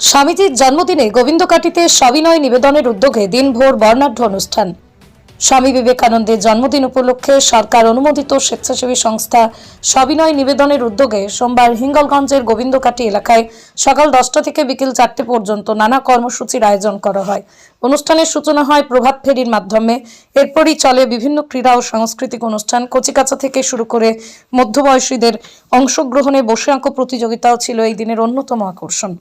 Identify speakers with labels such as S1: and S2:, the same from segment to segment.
S1: স্বামীজির জন্মদিনে গোবিন্দকাটিতে সবিনয় নিবেদনের উদ্যোগে দিনভর বর্ণাঢ্য অনুষ্ঠান। স্বামী বিবেকানন্দের জন্মদিন উপলক্ষে সরকার অনুমোদিত স্বেচ্ছাসেবী সংস্থা সবিনয় নিবেদনের উদ্যোগে সোমবার হিঙ্গলগঞ্জের গোবিন্দকাটি এলাকায় সকাল 10টা থেকে বিকেল 4টে পর্যন্ত নানা কর্মসূচির আয়োজন করা হয়। অনুষ্ঠানের সূচনা হয় প্রভাত ফেরির মাধ্যমে। এরপরই চলে বিভিন্ন ক্রীড়া ও সাংস্কৃতিক অনুষ্ঠান। কচিকাঁচা থেকে শুরু করে মধ্যবয়সীদের অংশগ্রহণে বসে আঁকো প্রতিযোগিতাও ছিল এই দিনের অন্যতম আকর্ষণ।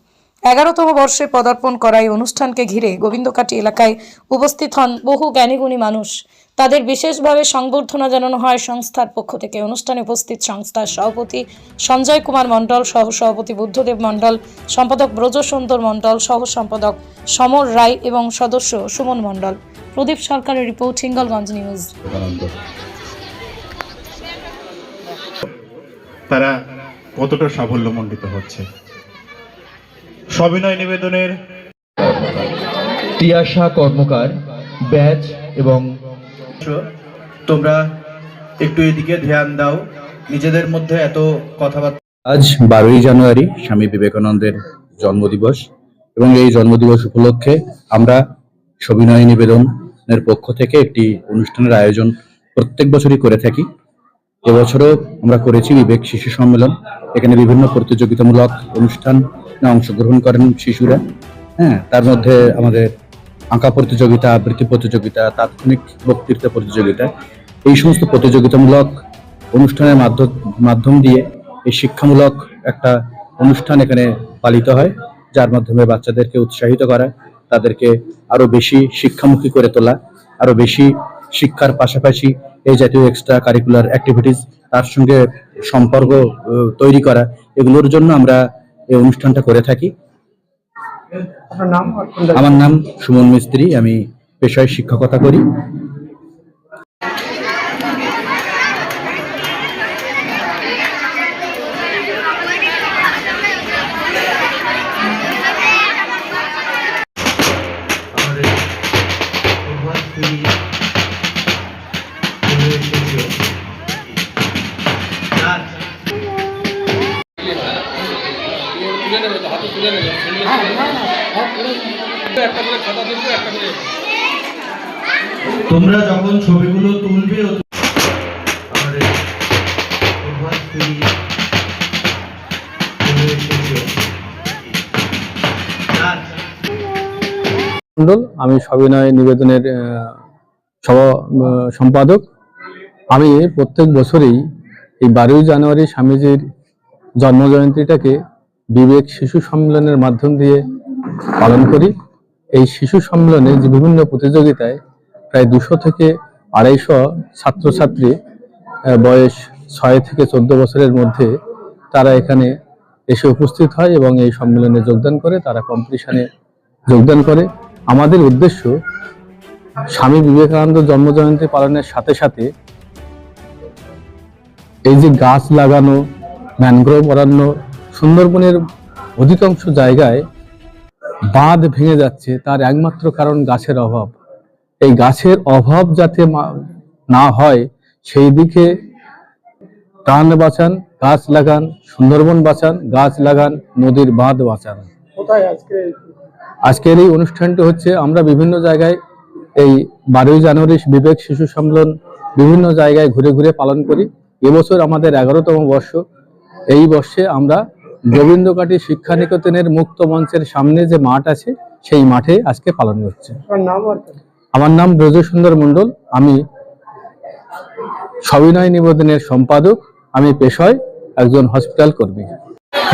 S1: 11তম বর্ষে পদার্পণ করা এই অনুষ্ঠানকে ঘিরে গোবিন্দকাটি এলাকায় উপস্থিত হন বহু জ্ঞানীগুণী মানুষ। তাদের বিশেষভাবে সংবর্ধনা জানানো হয় সংস্থার পক্ষ থেকে। অনুষ্ঠানে উপস্থিত সংস্থার সভাপতি সঞ্জয় কুমার মণ্ডল, সহ সভাপতি বুদ্ধদেব মণ্ডল, সম্পাদক ব্রজ সুন্দর মণ্ডল, সহ সম্পাদক সমর রায় এবং সদস্য সুমন মণ্ডল। প্রদীপ সরকারের রিপোর্ট, হিঙ্গলগঞ্জ নিউজ।
S2: তারা কতটা সাফল্যমণ্ডিত হচ্ছে। সবিনয় নিবেদনের
S3: তিয়াশা কর্মকার ব্যাচ এবং
S4: তোমরা একটু এদিকে ধ্যান দাও, নিজেদের মধ্যে এত কথাবার্তা।
S3: আজ 12ই জানুয়ারি স্বামী বিবেকানন্দের জন্মদিবস এবং এই জন্মদিবস উপলক্ষে আমরা সবিনয় নিবেদনের পক্ষ থেকে একটি অনুষ্ঠানের আয়োজন প্রত্যেক বছরই করে থাকি। এবছরও আমরা করেছি বিবেক শিশু সম্মেলন। এখানে বিভিন্ন প্রতিযোগিতামূলক অনুষ্ঠান অংশগ্রহণ করেন শিশুরা। তার মধ্যে আমাদের আঁকা প্রতিযোগিতা, আবৃত্তি প্রতিযোগিতা, তাৎক্ষণিক বক্তৃতা প্রতিযোগিতা, এই সমস্ত প্রতিযোগিতামূলক অনুষ্ঠানের মাধ্যম দিয়ে এই শিক্ষামূলক একটা অনুষ্ঠান এখানে পালিত হয়, যার মাধ্যমে বাচ্চাদেরকে উৎসাহিত করা, তাদেরকে আরো বেশি শিক্ষামুখী করে তোলা, আরো বেশি শিক্ষার পাশাপাশি এই জাতীয় এক্সট্রা কারিকুলার অ্যাক্টিভিটিস তার সঙ্গে সম্পর্ক তৈরি করা, এগুলোর জন্য আমরা এই অনুষ্ঠানটা করে থাকি। আমার নাম সুমন মিস্ত্রি, আমি পেশায় শিক্ষকতা করি।
S4: তোমরা যখন ছবিগুলো তুলবে
S5: মণ্ডল, আমি সবিনয় নিবেদনের সম্পাদক। আমি প্রত্যেক বছরই এই 12ই জানুয়ারি স্বামীজির জন্মজয়ন্তীটাকে বিবেক শিশু সম্মেলনের মাধ্যম দিয়ে পালন করি। এই শিশু সম্মেলনে যে বিভিন্ন প্রতিযোগিতায় প্রায় 200 থেকে 250 ছাত্রছাত্রী বয়স 6 থেকে 14 বছরের মধ্যে তারা এখানে এসে উপস্থিত হয় এবং এই সম্মেলনে যোগদান করে, তারা কম্পিটিশনে যোগদান করে। আমাদের উদ্দেশ্য স্বামী বিবেকানন্দ জন্মজয়ন্তী পালনের সাথে সাথে এই যে গাছ লাগানো, ম্যানগ্রোভ অরণ্য, সুন্দরবনের অধিকাংশ জায়গায় বাঁধ ভেঙে যাচ্ছে, তার একমাত্র কারণ গাছের অভাব। এই গাছের অভাব যাতে না হয় সেই দিকে প্রাণ বাঁচান, গাছ লাগান, সুন্দরবন বাঁচান, গাছ লাগান, নদীর বাঁধ বাঁচান। আজকের এই অনুষ্ঠানটি হচ্ছে, আমরা বিভিন্ন জায়গায় এই 12ই জানুয়ারি বিবেক শিশু সম্মেলন বিভিন্ন জায়গায় ঘুরে ঘুরে পালন করি। এবছর আমাদের 11তম বর্ষ। এই বর্ষে আমরা গোবিন্দকাটি শিক্ষা নিকেতনের মুক্ত মঞ্চের সামনে যে মাঠ আছে সেই মাঠে আজকে পালন হচ্ছে। আমার নাম ব্রজ সুন্দর মণ্ডল, আমি সবিনয় নিবেদনের সম্পাদক। আমি পেশায় একজন হসপিটাল কর্মী।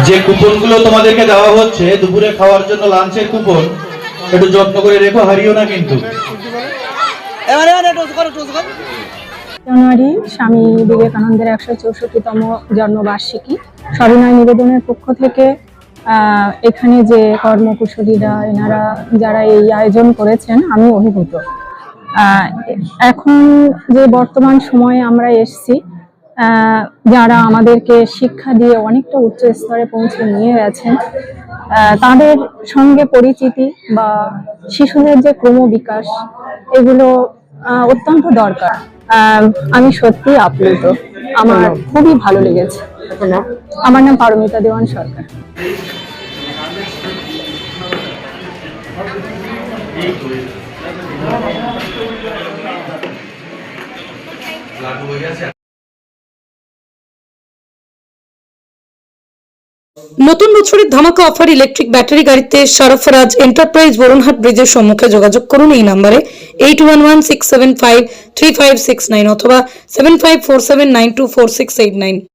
S4: যে কুপনগুলো তোমাদেরকে দেওয়া হচ্ছে দুপুরে খাওয়ার জন্য, লাঞ্চের কুপন, একটু যত্ন করে রেখো, হারিও না কিন্তু।
S6: জানুয়ারি স্বামী বিবেকানন্দের 164তম জন্মবার্ষিকী। সবিনয় নিবেদনের পক্ষ থেকে এখানে যে কর্মকুশলীরা, এনারা যারা এই আয়োজন করেছেন, আমি অভিভূত। এখন যে বর্তমান সময়ে আমরা এসেছি, যারা আমাদেরকে শিক্ষা দিয়ে অনেকটা উচ্চ স্তরে পৌঁছে নিয়ে গেছেন, তাদের সঙ্গে পরিচিতি বা শিশুদের যে ক্রমবিকাশ, এগুলো অত্যন্ত দরকার। আমি সত্যি আপ্লুত, আমার খুবই ভালো লেগেছে। আমার নাম পারমিতা দেওয়ান সরকার।
S1: নতুন বছরের ধামাকা অফার ইলেকট্রিক ব্যাটারি গাড়িতে সরফরাজ এন্টারপ্রাইজ বরুণহাট ব্রিজের সম্মুখে যোগাযোগ করুন এই নম্বরে 8116753569 অথবা 7547924689।